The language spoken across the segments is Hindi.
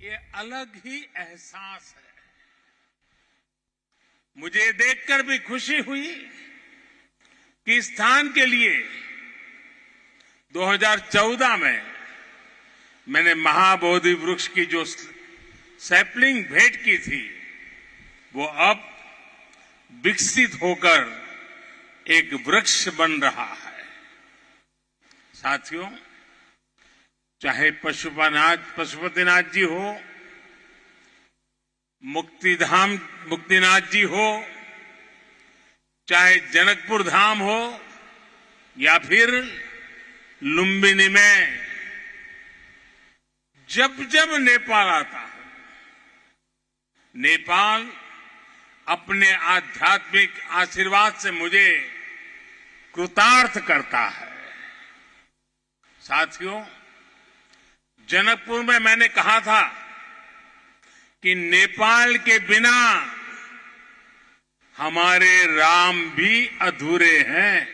ये अलग ही एहसास है। मुझे देखकर भी खुशी हुई कि इस स्थान के लिए 2014 में मैंने महाबोधि वृक्ष की जो सैपलिंग भेंट की थी वो अब विकसित होकर एक वृक्ष बन रहा है। साथियों, चाहे पशुपतिनाथ जी हो, मुक्तिनाथ जी हो, चाहे जनकपुर धाम हो या फिर लुम्बिनी में जब जब नेपाल आता है, नेपाल अपने आध्यात्मिक आशीर्वाद से मुझे कृतार्थ करता है। साथियों, जनकपुर में मैंने कहा था कि नेपाल के बिना हमारे राम भी अधूरे हैं।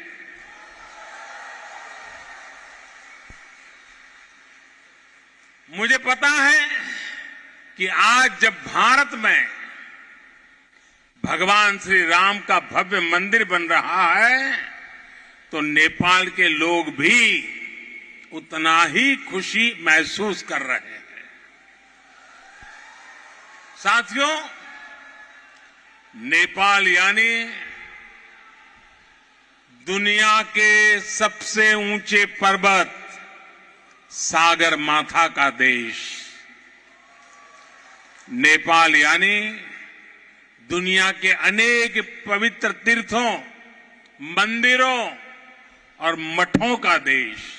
मुझे पता है कि आज जब भारत में भगवान श्री राम का भव्य मंदिर बन रहा है तो नेपाल के लोग भी उतना ही खुशी महसूस कर रहे हैं। साथियों, नेपाल यानी दुनिया के सबसे ऊंचे पर्वत सागर माथा का देश। नेपाल यानी दुनिया के अनेक पवित्र तीर्थों, मंदिरों और मठों का देश।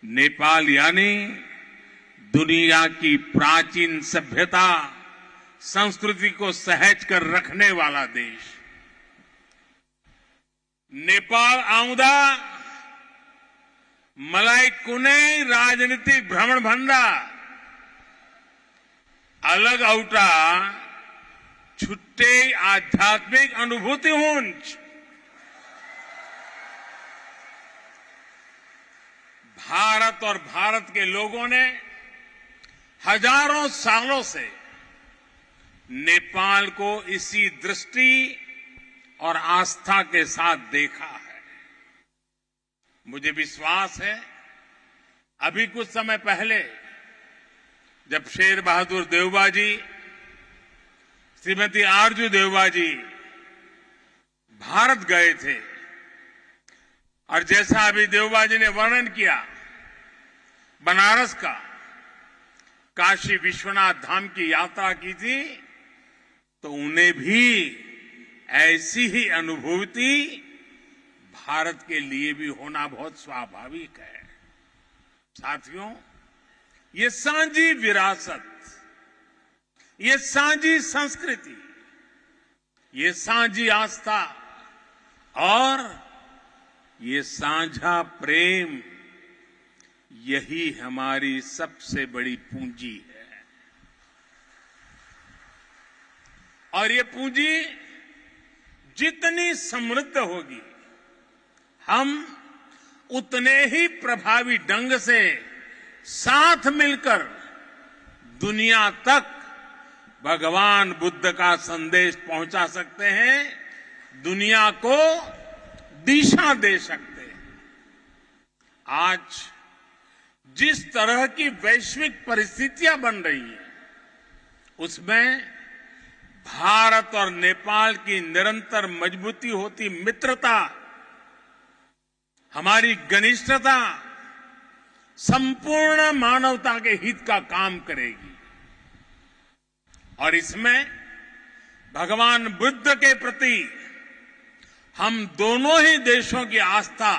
नेपाल यानी दुनिया की प्राचीन सभ्यता, संस्कृति को सहज कर रखने वाला देश। नेपाल आउँदा मलाई कुनै राजनीतिक भ्रमण भन्दा अलग एउटा छुट्टै आध्यात्मिक अनुभूति हुन्छ। भारत और भारत के लोगों ने हजारों सालों से नेपाल को इसी दृष्टि और आस्था के साथ देखा है। मुझे विश्वास है अभी कुछ समय पहले जब शेर बहादुर देउबा जी, श्रीमती आरजू देउबा जी भारत गए थे और जैसा अभी देउबा जी ने वर्णन किया बनारस का, काशी विश्वनाथ धाम की यात्रा की थी, तो उन्हें भी ऐसी ही अनुभूति भारत के लिए भी होना बहुत स्वाभाविक है। साथियों, ये साझी विरासत, ये साझी संस्कृति, ये साझी आस्था और ये साझा प्रेम, यही हमारी सबसे बड़ी पूंजी है। और ये पूंजी जितनी समृद्ध होगी, हम उतने ही प्रभावी ढंग से साथ मिलकर दुनिया तक भगवान बुद्ध का संदेश पहुंचा सकते हैं, दुनिया को दिशा दे सकते हैं। आज जिस तरह की वैश्विक परिस्थितियां बन रही हैं, उसमें भारत और नेपाल की निरंतर मजबूती होती मित्रता, हमारी घनिष्ठता संपूर्ण मानवता के हित का काम करेगी। और इसमें भगवान बुद्ध के प्रति हम दोनों ही देशों की आस्था,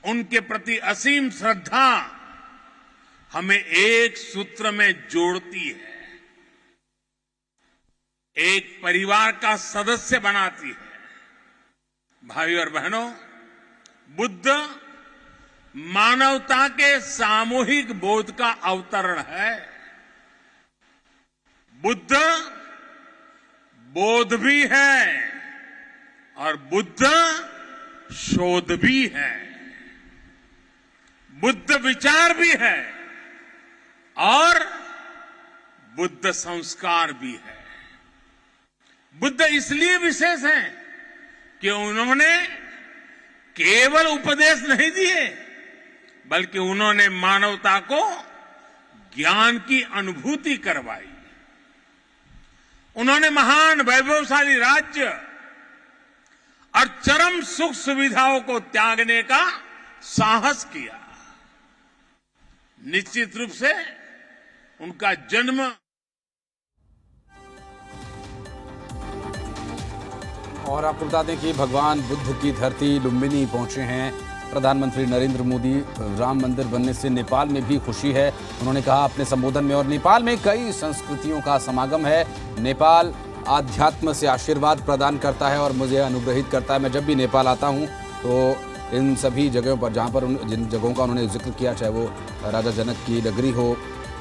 उनके प्रति असीम श्रद्धा हमें एक सूत्र में जोड़ती है, एक परिवार का सदस्य बनाती है। भाइयों और बहनों, बुद्ध मानवता के सामूहिक बोध का अवतरण है। बुद्ध बोध भी है और बुद्ध शोध भी है, बुद्ध विचार भी है और बुद्ध संस्कार भी है। बुद्ध इसलिए विशेष हैं कि उन्होंने केवल उपदेश नहीं दिए, बल्कि उन्होंने मानवता को ज्ञान की अनुभूति करवाई। उन्होंने महान वैभवशाली राज्य और चरम सुख सुविधाओं को त्यागने का साहस किया। निश्चित रूप से उनका जन्म और आपको बता दें कि भगवान बुद्ध की धरती लुम्बिनी पहुंचे हैं प्रधानमंत्री नरेंद्र मोदी। राम मंदिर बनने से नेपाल में भी खुशी है, उन्होंने कहा अपने संबोधन में। और नेपाल में कई संस्कृतियों का समागम है। नेपाल आध्यात्म से आशीर्वाद प्रदान करता है और मुझे अनुग्रहित करता है। मैं जब भी नेपाल आता हूं तो इन सभी जगहों पर जहां पर जिन जगहों का उन्होंने जिक्र किया, चाहे वो राजा जनक की नगरी हो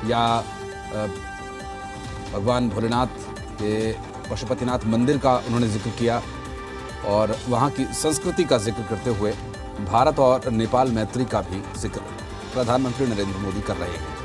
या भगवान भोलेनाथ के पशुपतिनाथ मंदिर का उन्होंने जिक्र किया, और वहाँ की संस्कृति का जिक्र करते हुए भारत और नेपाल मैत्री का भी जिक्र प्रधानमंत्री नरेंद्र मोदी कर रहे हैं।